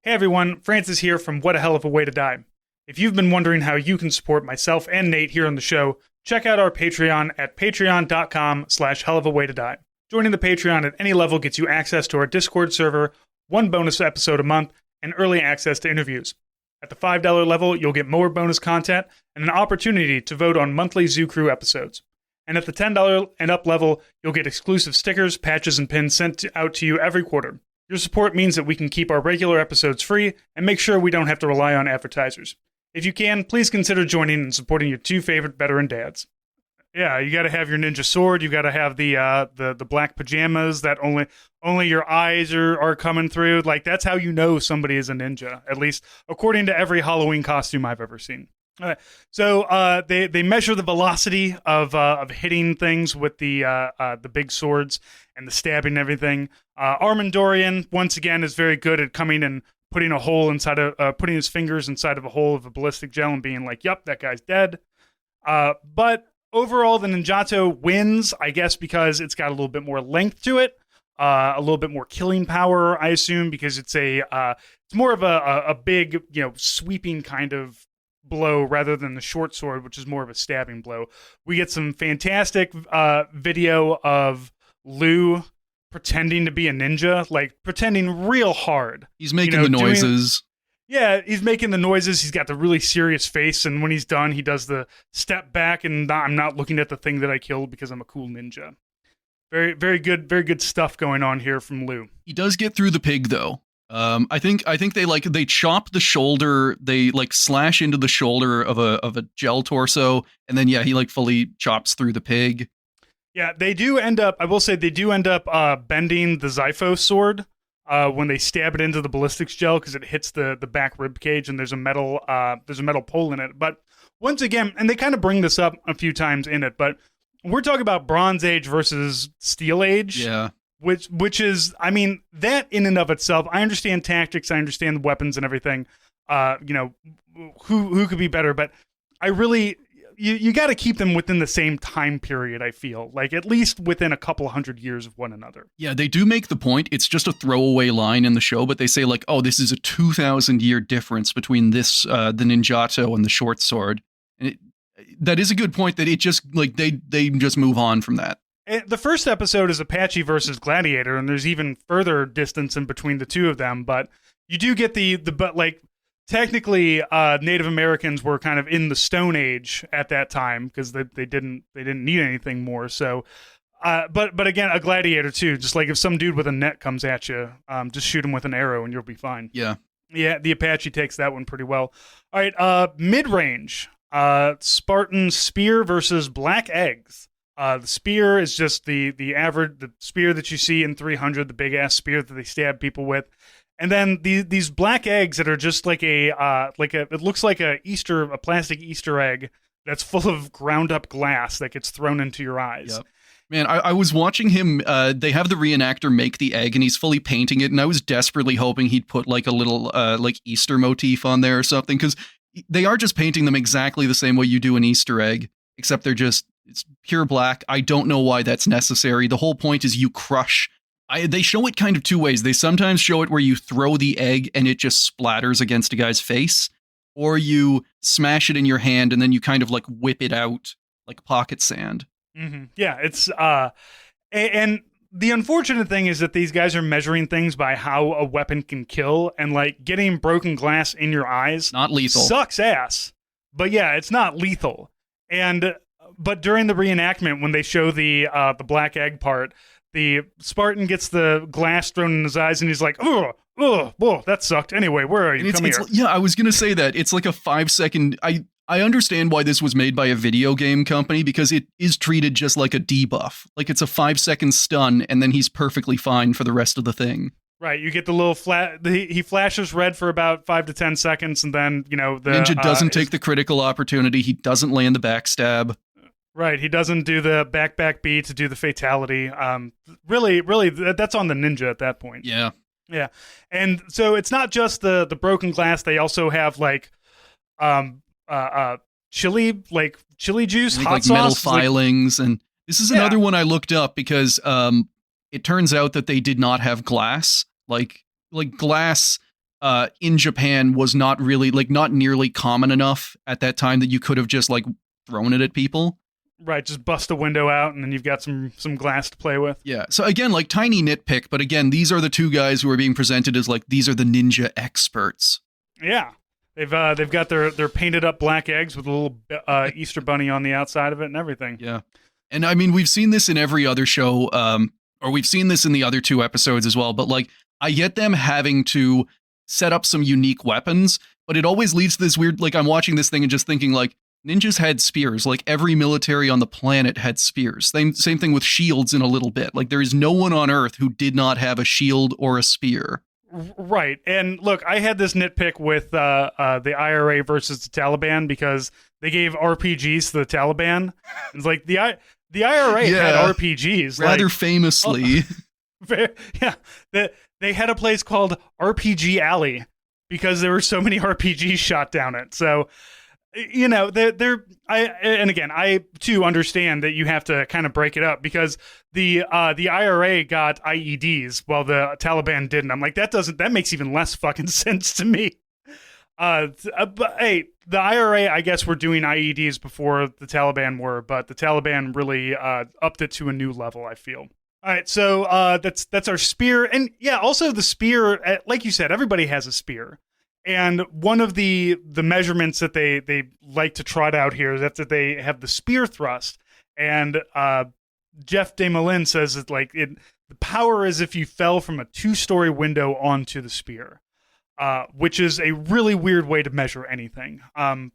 Hey everyone, Francis here from What a Hell of a Way to Die. If you've been wondering how you can support myself and Nate here on the show, check out our Patreon at patreon.com/hellofawaytodie. Joining the Patreon at any level gets you access to our Discord server, one bonus episode a month, and early access to interviews. At the $5 level, you'll get more bonus content and an opportunity to vote on monthly Zoo Crew episodes. And at the $10 and up level, you'll get exclusive stickers, patches, and pins sent out to you every quarter. Your support means that we can keep our regular episodes free and make sure we don't have to rely on advertisers. If you can, please consider joining and supporting your two favorite veteran dads. Yeah, you got to have your ninja sword. You got to have the black pajamas that only your eyes are coming through. Like, that's how you know somebody is a ninja, at least according to every Halloween costume I've ever seen. So they measure the velocity of hitting things with the big swords and the stabbing and everything. Armandorian once again is very good at coming and putting putting his fingers inside of a hole of a ballistic gel and being like, "Yup, that guy's dead." But overall, the Ninjato wins, I guess, because it's got a little bit more length to it, a little bit more killing power, I assume, because it's more of a big, sweeping kind of blow rather than the short sword, which is more of a stabbing blow. We get some fantastic video of Liu pretending to be a ninja, like pretending real hard. He's making the noises. He's making the noises. He's got the really serious face, and when he's done, he does the step back and I'm not looking at the thing that I killed because I'm a cool ninja. Very, very good stuff going on here from Liu. He does get through the pig though. I think they chop the shoulder, they slash into the shoulder of a gel torso, and then he fully chops through the pig. Yeah, they do end up bending the Zyphos sword when they stab it into the ballistics gel because it hits the back rib cage and there's a metal pole in it. But once again, and they kind of bring this up a few times in it, but we're talking about Bronze Age versus Steel Age. Yeah. Which is, I mean, that in and of itself, I understand tactics, I understand the weapons and everything, who could be better, but I really, you got to keep them within the same time period, I feel, like at least within a couple hundred years of one another. Yeah, they do make the point, it's just a throwaway line in the show, but they say this is a 2,000 year difference between this, the Ninjato and the short sword. And that is a good point that it just, they just move on from that. The first episode is Apache versus Gladiator, and there's even further distance in between the two of them. But you do get technically, Native Americans were kind of in the Stone Age at that time because they didn't need anything more. So, but again, a gladiator too. Just like if some dude with a net comes at you, just shoot him with an arrow and you'll be fine. Yeah, the Apache takes that one pretty well. All right, mid range, Spartan spear versus black eggs. The spear is just the spear that you see in 300, the big ass spear that they stab people with, and then these black eggs that are just it looks like a plastic Easter egg that's full of ground up glass that gets thrown into your eyes. Yep. Man, I was watching him. They have the reenactor make the egg, and he's fully painting it, and I was desperately hoping he'd put a little Easter motif on there or something, because they are just painting them exactly the same way you do an Easter egg, except it's pure black. I don't know why that's necessary. The whole point is you crush. They show it kind of two ways. They sometimes show it where you throw the egg and it just splatters against a guy's face, or you smash it in your hand and then you kind of whip it out like pocket sand. Mm-hmm. Yeah, it's and the unfortunate thing is that these guys are measuring things by how a weapon can kill, and getting broken glass in your eyes, not lethal, sucks ass. But yeah, it's not lethal. But during the reenactment, when they show the black egg part, the Spartan gets the glass thrown in his eyes, and he's like, "Oh, that sucked." Anyway, where are you? Come here. Yeah, I was gonna say that it's like a 5-second. I understand why this was made by a video game company, because it is treated just like a debuff. It's a 5-second stun, and then he's perfectly fine for the rest of the thing. Right, you get the little he flashes red for about 5 to 10 seconds, and then the ninja doesn't take the critical opportunity. He doesn't land the backstab. Right, he doesn't do the back B to do the fatality. Really, that's on the ninja at that point. Yeah. And so it's not just the broken glass. They also have chili juice, hot sauce, metal filings, and this is another one I looked up because it turns out that they did not have glass. Glass in Japan was not really like not nearly common enough at that time that you could have just like thrown it at people. Right, just bust a window out, and then you've got some glass to play with. Yeah. So again, like tiny nitpick, but again, these are the two guys who are being presented as like these are the ninja experts. Yeah, they've got their painted up black eggs with a little Easter bunny on the outside of it and everything. Yeah, and I mean we've seen this in every other show, or we've seen this in the other two episodes as well. But like, I get them having to set up some unique weapons, but it always leads to this weird. Like, I'm watching this thing and just thinking like. Ninjas had spears, like every military on the planet had spears. Same thing with shields in a little bit. Like there is no one on Earth who did not have a shield or a spear. Right. And look, I had this nitpick with the IRA versus the Taliban because they gave RPGs to the Taliban. It's like the IRA had RPGs. Rather famously. Yeah. They had a place called RPG Alley because there were so many RPGs shot down it. So... You know, I too understand that you have to kind of break it up because the IRA got IEDs while the Taliban didn't. I'm like, that makes even less fucking sense to me. But hey, the IRA, I guess, were doing IEDs before the Taliban were, but the Taliban really upped it to a new level, I feel. All right, so that's our spear, and yeah, also the spear. Like you said, everybody has a spear. And one of the measurements that they like to trot out here is that they have the spear thrust. And Jeff Desmoulins says that the power is if you fell from a 2-story window onto the spear, which is a really weird way to measure anything. By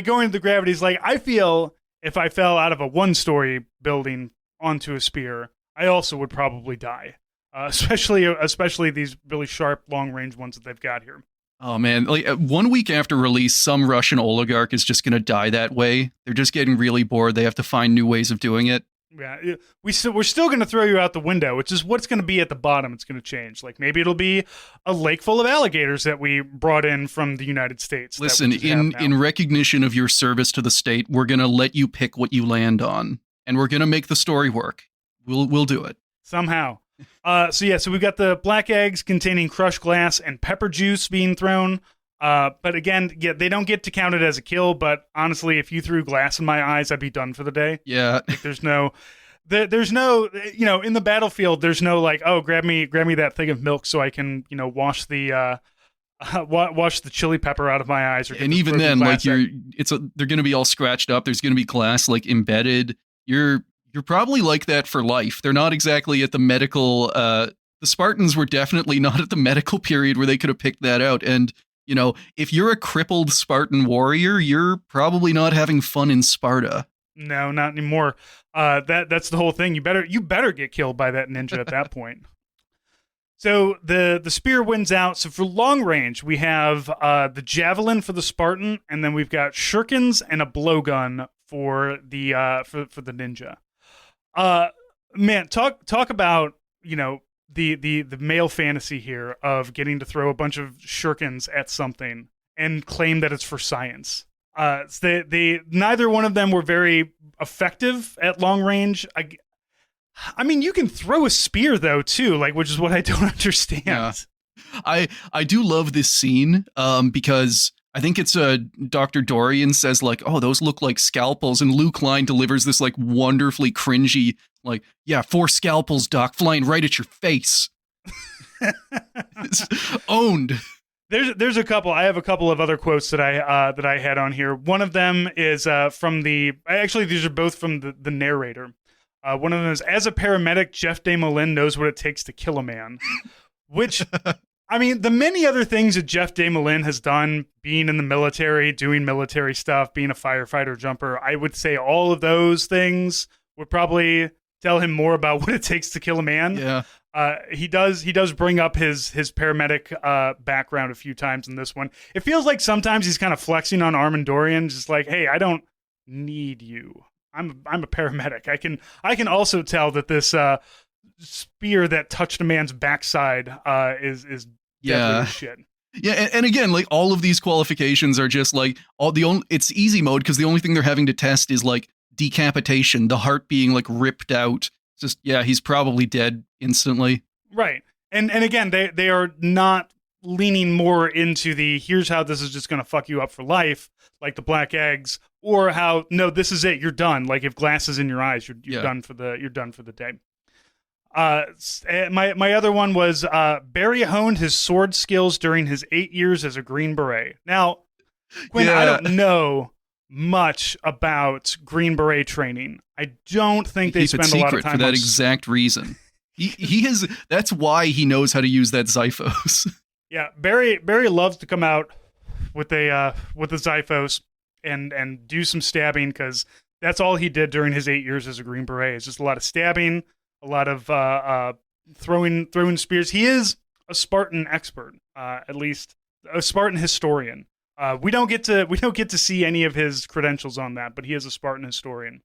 going to the gravities, like I feel if I fell out of a 1-story building onto a spear, I also would probably die. Especially these really sharp, long-range ones that they've got here. Oh man! Like 1 week after release, some Russian oligarch is just going to die that way. They're just getting really bored. They have to find new ways of doing it. Yeah, we're still going to throw you out the window, which is what's going to be at the bottom. It's going to change. Like maybe it'll be a lake full of alligators that we brought in from the United States. Listen, in recognition of your service to the state, we're going to let you pick what you land on, and we're going to make the story work. We'll do it somehow. So we've got the black eggs containing crushed glass and pepper juice being thrown. But again, they don't get to count it as a kill. But honestly, if you threw glass in my eyes, I'd be done for the day. Yeah. Like, there's no, in the battlefield, there's no like, oh, grab me that thing of milk so I can, wash the chili pepper out of my eyes. And even then, like they're going to be all scratched up. There's going to be glass like embedded. You're probably like that for life. They're not exactly at the medical. The Spartans were definitely not at the medical period where they could have picked that out. And, if you're a crippled Spartan warrior, you're probably not having fun in Sparta. No, not anymore. That's the whole thing. You better get killed by that ninja at that point. So the spear wins out. So for long range, we have the javelin for the Spartan, and then we've got shurikens and a blowgun for the ninja. Man, talk about, the male fantasy here of getting to throw a bunch of shurikens at something and claim that it's for science. Neither one of them were very effective at long range. I mean, you can throw a spear though too, which is what I don't understand. Yeah. I do love this scene, because I think it's Dr. Dorian says like, oh, those look like scalpels. And Luke Klein delivers this like wonderfully cringy, like, yeah, 4 scalpels, Doc, flying right at your face. Owned. There's a couple. I have a couple of other quotes that I had on here. One of them is from these are both from the narrator. One of them is, as a paramedic, Jeff Desmoulins knows what it takes to kill a man. Which, I mean, the many other things that Jeff Desmoulins has done, being in the military, doing military stuff, being a firefighter jumper, I would say all of those things would probably tell him more about what it takes to kill a man. Yeah. He does bring up his paramedic background a few times in this one. It feels like sometimes he's kind of flexing on Armin Dorian, just like, hey, I don't need you. I'm a paramedic. I can also tell that this spear that touched a man's backside is deadly as shit. Yeah, and again, like all of these qualifications are just like it's easy mode because the only thing they're having to test is like decapitation, the heart being like ripped out. Just, yeah, he's probably dead instantly. Right. And again, they are not leaning more into the here's how this is just going to fuck you up for life, like the black eggs, or how no, this is it, you're done. Like if glass is in your eyes, you're done for the day. My other one was Barry honed his sword skills during his 8 years as a Green Beret. Now, Quinn, I don't know much about Green Beret training. I don't think they spend a lot of time for that exact reason. He has. That's why he knows how to use that Xiphos. Yeah, Barry loves to come out with the Xiphos and do some stabbing, because that's all he did during his 8 years as a Green Beret. It's just a lot of stabbing, a lot of throwing spears. He is a Spartan expert, at least a Spartan historian. We don't get to see any of his credentials on that, but he is a Spartan historian.